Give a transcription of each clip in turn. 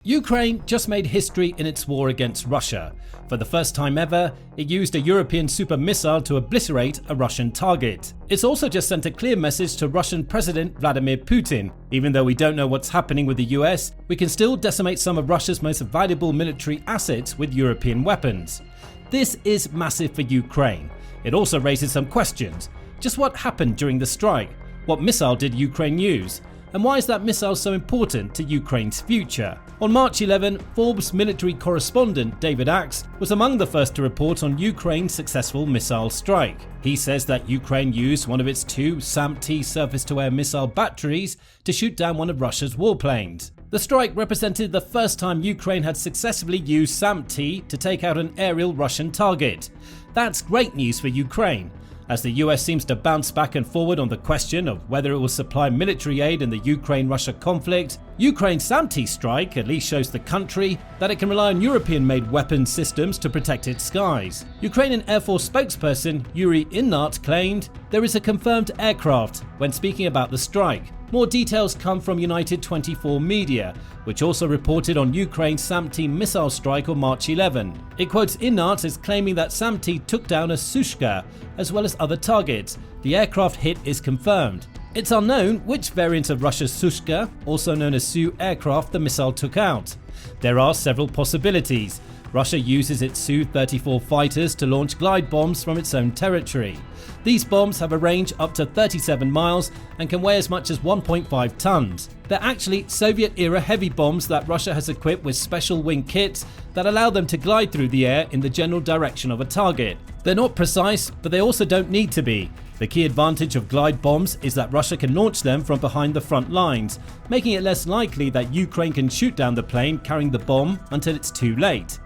Ukraine just made history in its war against Russia. For the first time ever, it used a European super missile to obliterate a Russian target. It's also just sent a clear message to Russian President Vladimir Putin. Even though we don't know what's happening with the US, we can still decimate some of Russia's most valuable military assets with European weapons. This is massive for Ukraine. It also raises some questions. Just what happened during the strike? What missile did Ukraine use? And why is that missile so important to Ukraine's future? On March 11, Forbes military correspondent David Axe was among the first to report on Ukraine's successful missile strike. He says that Ukraine used one of its two SAMP-T surface-to-air missile batteries to shoot down one of Russia's warplanes. The strike represented the first time Ukraine had successfully used SAMP-T to take out an aerial Russian target. That's great news for Ukraine. As the US seems to bounce back and forward on the question of whether it will supply military aid in the Ukraine-Russia conflict, Ukraine's SAMP-T strike at least shows the country that it can rely on European-made weapons systems to protect its skies. Ukrainian Air Force spokesperson Yuri Innat claimed there is a confirmed aircraft when speaking about the strike. More details come from United 24 Media, which also reported on Ukraine's SAMP-T missile strike on March 11. It quotes Innat as claiming that SAMP-T took down a Sushka as well as other targets. The aircraft hit is confirmed. It's unknown which variant of Russia's Sushka, also known as Su aircraft, the missile took out. There are several possibilities. Russia uses its Su-34 fighters to launch glide bombs from its own territory. These bombs have a range up to 37 miles and can weigh as much as 1.5 tons. They're actually Soviet-era heavy bombs that Russia has equipped with special wing kits that allow them to glide through the air in the general direction of a target. They're not precise, but they also don't need to be. The key advantage of glide bombs is that Russia can launch them from behind the front lines, making it less likely that Ukraine can shoot down the plane carrying the bomb until it's too late.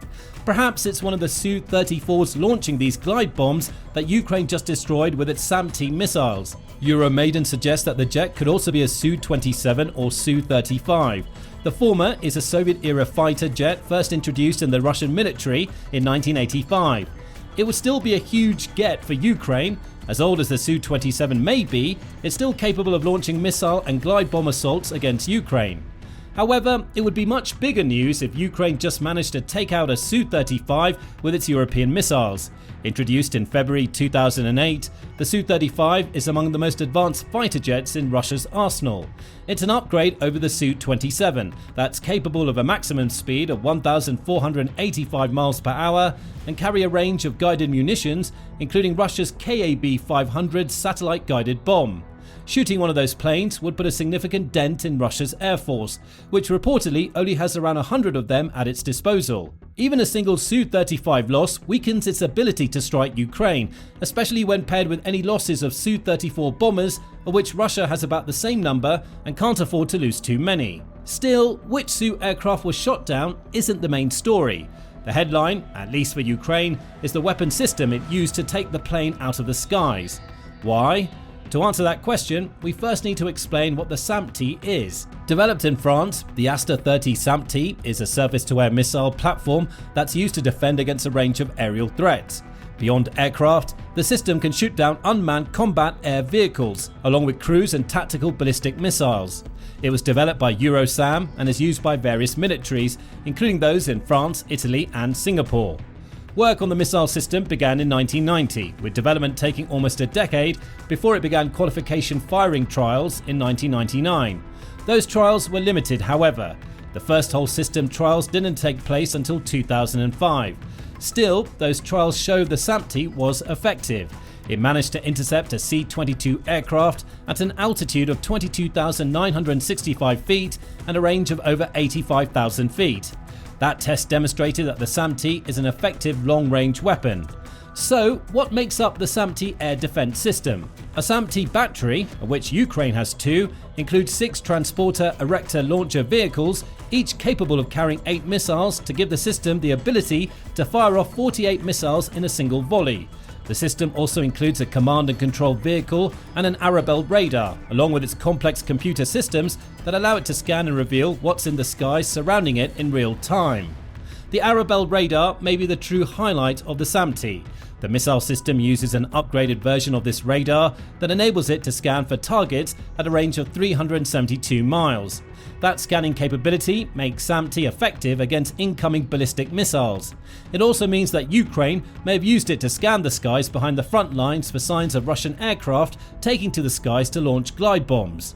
Perhaps it's one of the Su-34s launching these glide bombs that Ukraine just destroyed with its SAMP-T missiles. Euromaidan suggests that the jet could also be a Su-27 or Su-35. The former is a Soviet-era fighter jet first introduced in the Russian military in 1985. It would still be a huge get for Ukraine. As old as the Su-27 may be, it's still capable of launching missile and glide bomb assaults against Ukraine. However, it would be much bigger news if Ukraine just managed to take out a Su-35 with its European missiles. Introduced in February 2008, the Su-35 is among the most advanced fighter jets in Russia's arsenal. It's an upgrade over the Su-27 that's capable of a maximum speed of 1,485 miles per hour and carry a range of guided munitions, including Russia's KA-B-500 satellite-guided bomb. Shooting one of those planes would put a significant dent in Russia's air force, which reportedly only has around 100 of them at its disposal. Even a single Su-35 loss weakens its ability to strike Ukraine, especially when paired with any losses of Su-34 bombers, of which Russia has about the same number and can't afford to lose too many. Still, which Su aircraft was shot down isn't the main story. The headline, at least for Ukraine, is the weapon system it used to take the plane out of the skies. Why? To answer that question, we first need to explain what the SAMP-T is. Developed in France, the Aster-30 SAMP-T is a surface-to-air missile platform that's used to defend against a range of aerial threats. Beyond aircraft, the system can shoot down unmanned combat air vehicles, along with cruise and tactical ballistic missiles. It was developed by SAMP and is used by various militaries, including those in France, Italy and Singapore. Work on the missile system began in 1990, with development taking almost a decade before it began qualification firing trials in 1999. Those trials were limited, however. The first whole system trials didn't take place until 2005. Still, those trials showed the SAMP-T was effective. It managed to intercept a C-22 aircraft at an altitude of 22,965 feet and a range of over 85,000 feet. That test demonstrated that the SAMP-T is an effective long-range weapon. So, what makes up the SAMP-T air defense system? A SAMP-T battery, of which Ukraine has two, includes 6 transporter erector launcher vehicles, each capable of carrying 8 missiles to give the system the ability to fire off 48 missiles in a single volley. The system also includes a command and control vehicle and an Arabelle radar, along with its complex computer systems that allow it to scan and reveal what's in the skies surrounding it in real time. The Arabelle radar may be the true highlight of the SAMP-T. The missile system uses an upgraded version of this radar that enables it to scan for targets at a range of 372 miles. That scanning capability makes SAMP-T effective against incoming ballistic missiles. It also means that Ukraine may have used it to scan the skies behind the front lines for signs of Russian aircraft taking to the skies to launch glide bombs.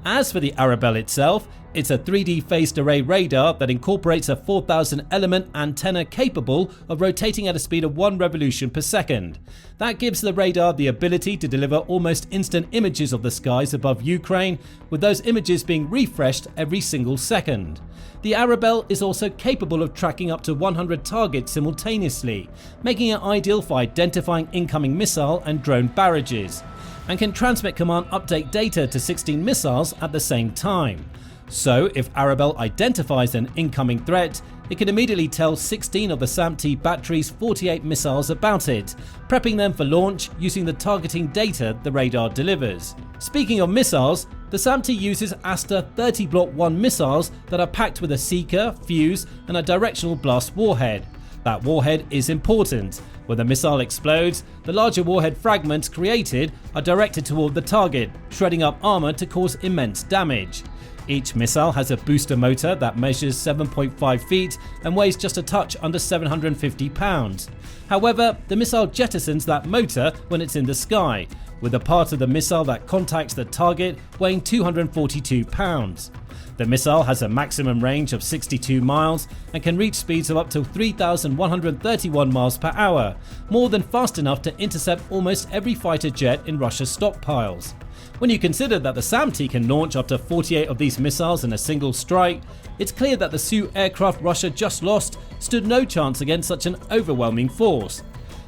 As for the Arabelle itself, it's a 3D phased array radar that incorporates a 4,000 element antenna capable of rotating at a speed of 1 revolution per second. That gives the radar the ability to deliver almost instant images of the skies above Ukraine, with those images being refreshed every single second. The Arabelle is also capable of tracking up to 100 targets simultaneously, making it ideal for identifying incoming missile and drone barrages, and can transmit command update data to 16 missiles at the same time. So if Arabelle identifies an incoming threat, it can immediately tell 16 of the SAMP-T battery's 48 missiles about it, prepping them for launch using the targeting data the radar delivers. Speaking of missiles, the SAMP-T uses Aster 30 Block 1 missiles that are packed with a seeker, fuse and a directional blast warhead. That warhead is important. When the missile explodes, the larger warhead fragments created are directed toward the target, shredding up armor to cause immense damage. Each missile has a booster motor that measures 7.5 feet and weighs just a touch under 750 pounds. However, the missile jettisons that motor when it's in the sky, with a part of the missile that contacts the target weighing 242 pounds. The missile has a maximum range of 62 miles and can reach speeds of up to 3,131 miles per hour, more than fast enough to intercept almost every fighter jet in Russia's stockpiles. When you consider that the SAMP-T can launch up to 48 of these missiles in a single strike, it's clear that the Su aircraft Russia just lost stood no chance against such an overwhelming force.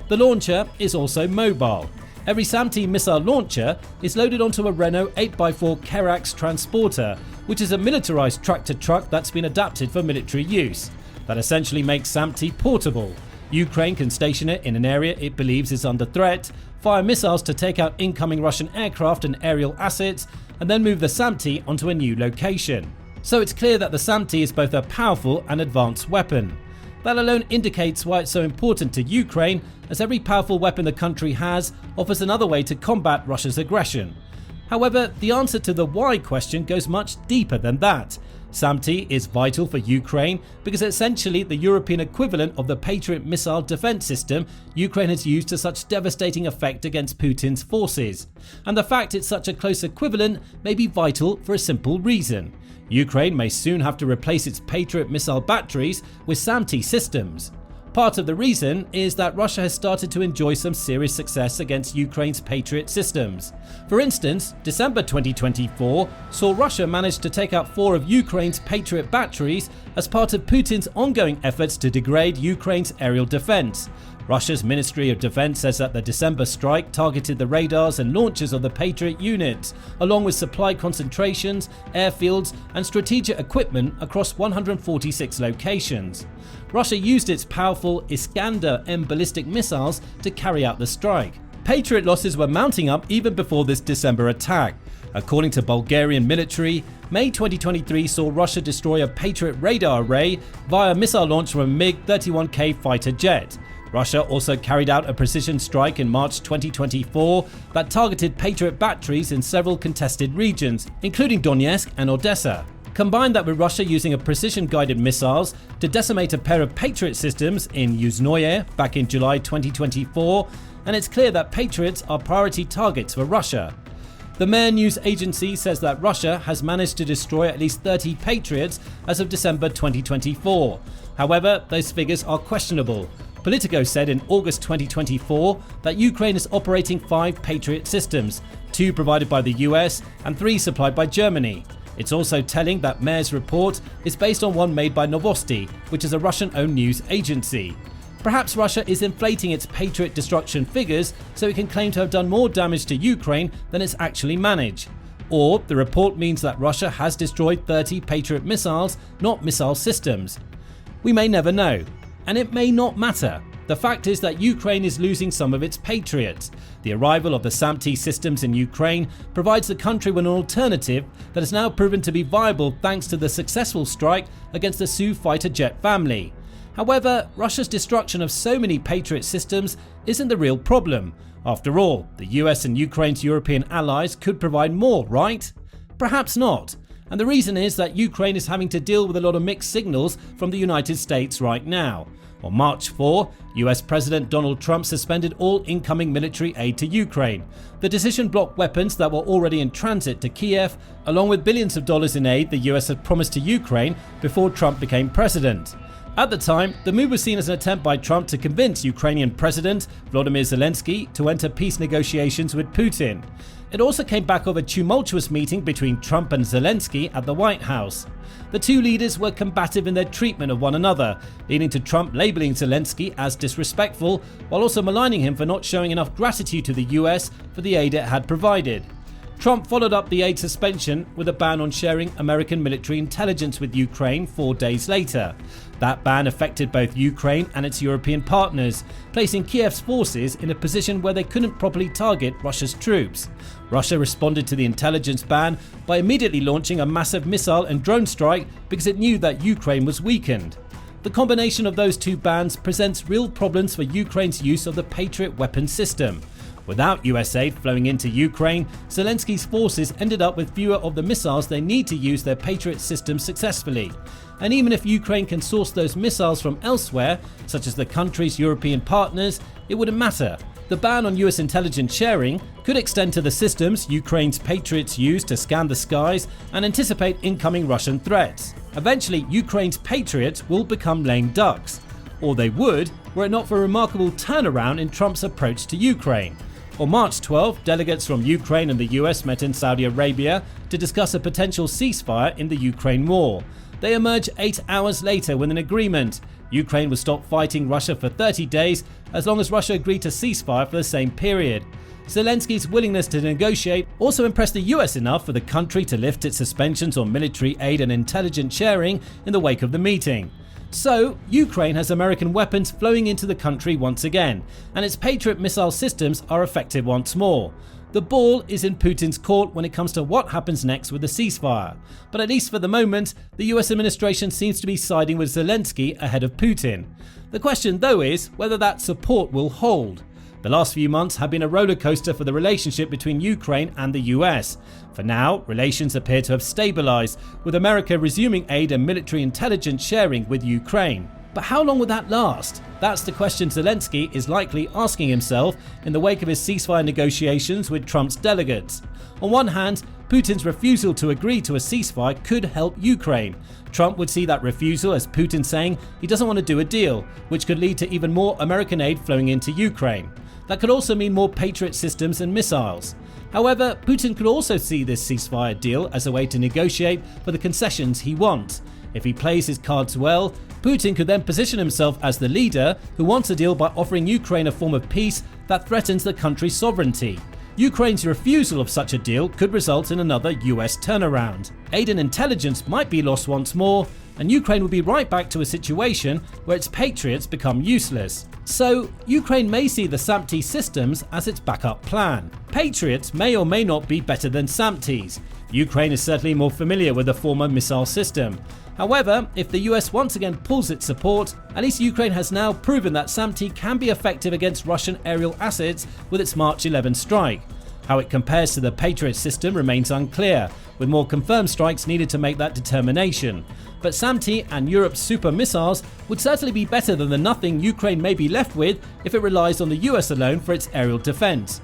The launcher is also mobile. Every SAMP-T missile launcher is loaded onto a Renault 8x4 Kerax transporter, which is a militarized truck-to-truck that's been adapted for military use. That essentially makes SAMP-T portable. Ukraine can station it in an area it believes is under threat, fire missiles to take out incoming Russian aircraft and aerial assets, and then move the SAMP-T onto a new location. So it's clear that the SAMP-T is both a powerful and advanced weapon. That alone indicates why it's so important to Ukraine, as every powerful weapon the country has offers another way to combat Russia's aggression. However, the answer to the why question goes much deeper than that. SAMP-T is vital for Ukraine because it's essentially the European equivalent of the Patriot missile defense system Ukraine has used to such devastating effect against Putin's forces. And the fact it's such a close equivalent may be vital for a simple reason. Ukraine may soon have to replace its Patriot missile batteries with SAMP-T systems. Part of the reason is that Russia has started to enjoy some serious success against Ukraine's Patriot systems. For instance, December 2024 saw Russia manage to take out 4 of Ukraine's Patriot batteries as part of Putin's ongoing efforts to degrade Ukraine's aerial defense. Russia's Ministry of Defense says that the December strike targeted the radars and launchers of the Patriot units, along with supply concentrations, airfields, and strategic equipment across 146 locations. Russia used its powerful Iskander-M ballistic missiles to carry out the strike. Patriot losses were mounting up even before this December attack. According to Bulgarian military, May 2023 saw Russia destroy a Patriot radar array via missile launch from a MiG-31K fighter jet. Russia also carried out a precision strike in March 2024 that targeted Patriot batteries in several contested regions, including Donetsk and Odessa. Combine that with Russia using a precision-guided missiles to decimate a pair of Patriot systems in Yuzhnoye back in July 2024, and it's clear that Patriots are priority targets for Russia. The Mer news agency says that Russia has managed to destroy at least 30 Patriots as of December 2024. However, those figures are questionable. Politico said in August 2024 that Ukraine is operating 5 Patriot systems, 2 provided by the US and 3 supplied by Germany. It's also telling that Mer's report is based on one made by Novosti, which is a Russian-owned news agency. Perhaps Russia is inflating its Patriot destruction figures so it can claim to have done more damage to Ukraine than it's actually managed. Or the report means that Russia has destroyed 30 Patriot missiles, not missile systems. We may never know. And it may not matter. The fact is that Ukraine is losing some of its Patriots. The arrival of the SAMP-T systems in Ukraine provides the country with an alternative that has now proven to be viable thanks to the successful strike against the Su fighter jet family. However, Russia's destruction of so many Patriot systems isn't the real problem. After all, the US and Ukraine's European allies could provide more, right? Perhaps not. And the reason is that Ukraine is having to deal with a lot of mixed signals from the United States right now. On March 4, US President Donald Trump suspended all incoming military aid to Ukraine. The decision blocked weapons that were already in transit to Kiev, along with billions of dollars in aid the US had promised to Ukraine before Trump became president. At the time, the move was seen as an attempt by Trump to convince Ukrainian President Volodymyr Zelensky to enter peace negotiations with Putin. It also came back of a tumultuous meeting between Trump and Zelensky at the White House. The two leaders were combative in their treatment of one another, leading to Trump labeling Zelensky as disrespectful, while also maligning him for not showing enough gratitude to the US for the aid it had provided. Trump followed up the aid suspension with a ban on sharing American military intelligence with Ukraine 4 days later. That ban affected both Ukraine and its European partners, placing Kiev's forces in a position where they couldn't properly target Russia's troops. Russia responded to the intelligence ban by immediately launching a massive missile and drone strike because it knew that Ukraine was weakened. The combination of those two bans presents real problems for Ukraine's use of the Patriot weapon system. Without US aid flowing into Ukraine, Zelensky's forces ended up with fewer of the missiles they need to use their Patriot system successfully. And even if Ukraine can source those missiles from elsewhere, such as the country's European partners, it wouldn't matter. The ban on US intelligence sharing could extend to the systems Ukraine's Patriots use to scan the skies and anticipate incoming Russian threats. Eventually, Ukraine's Patriots will become lame ducks. Or they would, were it not for a remarkable turnaround in Trump's approach to Ukraine. On March 12, delegates from Ukraine and the US met in Saudi Arabia to discuss a potential ceasefire in the Ukraine war. They emerged 8 hours later with an agreement. Ukraine would stop fighting Russia for 30 days as long as Russia agreed to ceasefire for the same period. Zelensky's willingness to negotiate also impressed the US enough for the country to lift its suspensions on military aid and intelligence sharing in the wake of the meeting. So, Ukraine has American weapons flowing into the country once again, and its Patriot missile systems are effective once more. The ball is in Putin's court when it comes to what happens next with the ceasefire. But at least for the moment, the US administration seems to be siding with Zelensky ahead of Putin. The question though is whether that support will hold. The last few months have been a roller coaster for the relationship between Ukraine and the US. For now, relations appear to have stabilized, with America resuming aid and military intelligence sharing with Ukraine. But how long will that last? That's the question Zelensky is likely asking himself in the wake of his ceasefire negotiations with Trump's delegates. On one hand, Putin's refusal to agree to a ceasefire could help Ukraine. Trump would see that refusal as Putin saying he doesn't want to do a deal, which could lead to even more American aid flowing into Ukraine. That could also mean more Patriot systems and missiles. However, Putin could also see this ceasefire deal as a way to negotiate for the concessions he wants. If he plays his cards well, Putin could then position himself as the leader who wants a deal by offering Ukraine a form of peace that threatens the country's sovereignty. Ukraine's refusal of such a deal could result in another US turnaround. Aid and intelligence might be lost once more, and Ukraine will be right back to a situation where its patriots become useless. So, Ukraine may see the SAMP systems as its backup plan. Patriots may or may not be better than SAMPs. Ukraine is certainly more familiar with the former missile system. However, if the US once again pulls its support, at least Ukraine has now proven that SAMP can be effective against Russian aerial assets with its March 11 strike. How it compares to the Patriot system remains unclear, with more confirmed strikes needed to make that determination. But SAMP and Europe's super missiles would certainly be better than the nothing Ukraine may be left with if it relies on the US alone for its aerial defense.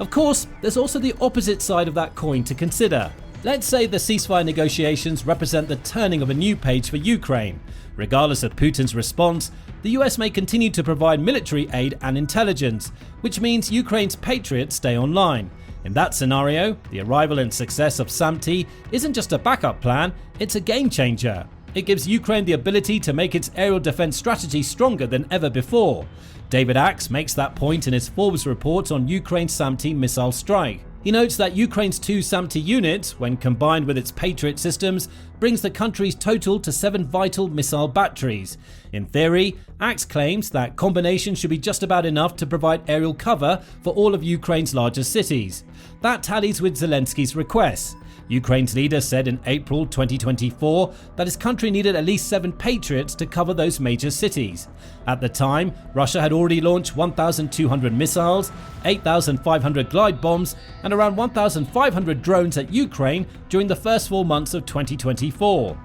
Of course, there's also the opposite side of that coin to consider. Let's say the ceasefire negotiations represent the turning of a new page for Ukraine. Regardless of Putin's response, the US may continue to provide military aid and intelligence, which means Ukraine's patriots stay online. In that scenario, the arrival and success of SAMP isn't just a backup plan, it's a game changer. It gives Ukraine the ability to make its aerial defense strategy stronger than ever before. David Axe makes that point in his Forbes report on Ukraine's SAMP missile strike. He notes that Ukraine's 2 SAMP units, when combined with its Patriot systems, brings the country's total to 7 vital missile batteries. In theory, Axe claims that combination should be just about enough to provide aerial cover for all of Ukraine's largest cities. That tallies with Zelensky's requests. Ukraine's leader said in April 2024 that his country needed at least 7 Patriots to cover those major cities. At the time, Russia had already launched 1,200 missiles, 8,500 glide bombs, and around 1,500 drones at Ukraine during the first 4 months of 2024.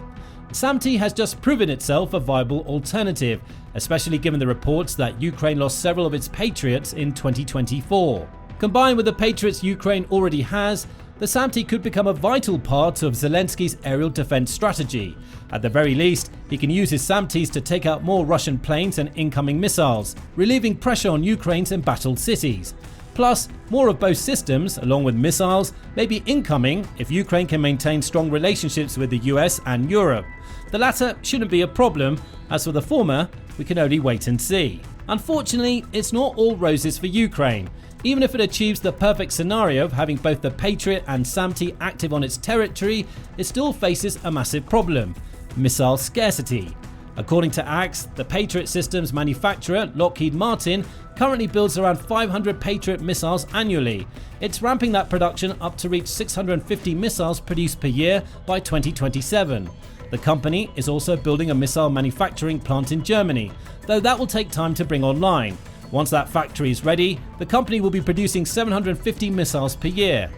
SAMP has just proven itself a viable alternative, especially given the reports that Ukraine lost several of its Patriots in 2024. Combined with the Patriots Ukraine already has, the SAMP could become a vital part of Zelensky's aerial defense strategy. At the very least, he can use his SAMPs to take out more Russian planes and incoming missiles, relieving pressure on Ukraine's embattled cities. Plus, more of both systems, along with missiles, may be incoming if Ukraine can maintain strong relationships with the US and Europe. The latter shouldn't be a problem. As for the former, we can only wait and see. Unfortunately, it's not all roses for Ukraine. Even if it achieves the perfect scenario of having both the Patriot and SAMP active on its territory, it still faces a massive problem: missile scarcity. According to Axe, the Patriot systems manufacturer Lockheed Martin currently builds around 500 Patriot missiles annually. It's ramping that production up to reach 650 missiles produced per year by 2027. The company is also building a missile manufacturing plant in Germany, though that will take time to bring online. Once that factory is ready, the company will be producing 750 missiles per year.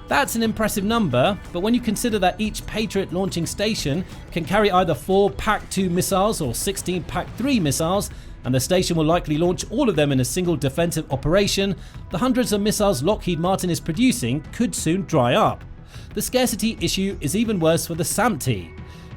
That's an impressive number, but when you consider that each Patriot launching station can carry either 4 PAC-2 missiles or 16 PAC-3 missiles, and the station will likely launch all of them in a single defensive operation, the hundreds of missiles Lockheed Martin is producing could soon dry up. The scarcity issue is even worse for the SAMP.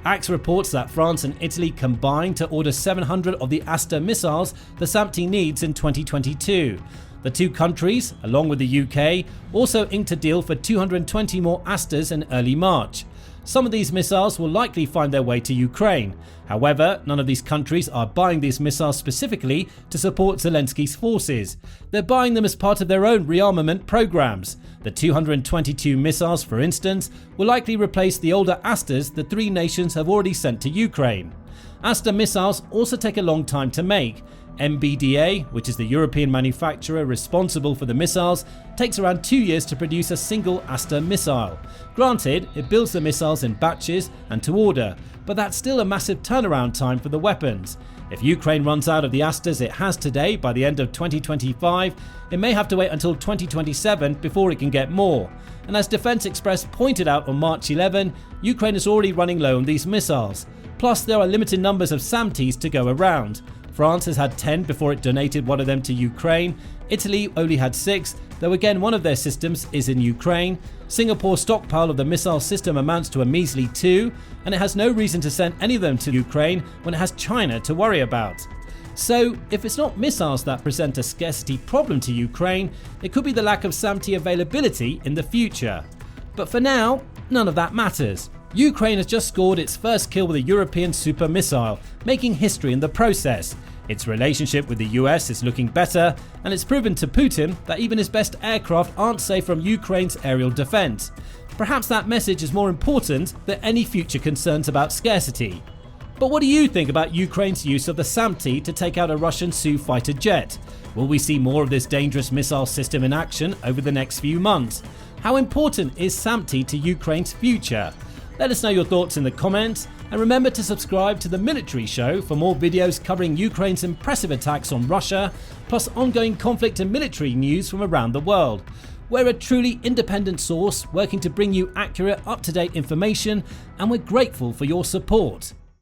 Axe reports that France and Italy combined to order 700 of the Aster missiles the SAMP needs in 2022. The two countries, along with the UK, also inked a deal for 220 more Asters in early March. Some of these missiles will likely find their way to Ukraine. However, none of these countries are buying these missiles specifically to support Zelensky's forces. They're buying them as part of their own rearmament programs. The 222 missiles, for instance, will likely replace the older Asters the 3 nations have already sent to Ukraine. Aster missiles also take a long time to make. MBDA, which is the European manufacturer responsible for the missiles, takes around 2 years to produce a single Aster missile. Granted, it builds the missiles in batches and to order, but that's still a massive turnaround time for the weapons. If Ukraine runs out of the Asters it has today by the end of 2025, it may have to wait until 2027 before it can get more. And as Defense Express pointed out on March 11, Ukraine is already running low on these missiles. Plus, there are limited numbers of SAMPs to go around. France has had 10 before it donated one of them to Ukraine. Italy only had 6, though again one of their systems is in Ukraine. Singapore's stockpile of the missile system amounts to a measly 2, and it has no reason to send any of them to Ukraine when it has China to worry about. So, if it's not missiles that present a scarcity problem to Ukraine, it could be the lack of SAMP availability in the future. But for now, none of that matters. Ukraine has just scored its first kill with a European super missile, making history in the process. Its relationship with the US is looking better, and it's proven to Putin that even his best aircraft aren't safe from Ukraine's aerial defense. Perhaps that message is more important than any future concerns about scarcity. But what do you think about Ukraine's use of the SAMP to take out a Russian Su fighter jet? Will we see more of this dangerous missile system in action over the next few months? How important is SAMP to Ukraine's future? Let us know your thoughts in the comments, and remember to subscribe to The Military Show for more videos covering Ukraine's impressive attacks on Russia, plus ongoing conflict and military news from around the world. We're a truly independent source working to bring you accurate, up-to-date information, and we're grateful for your support.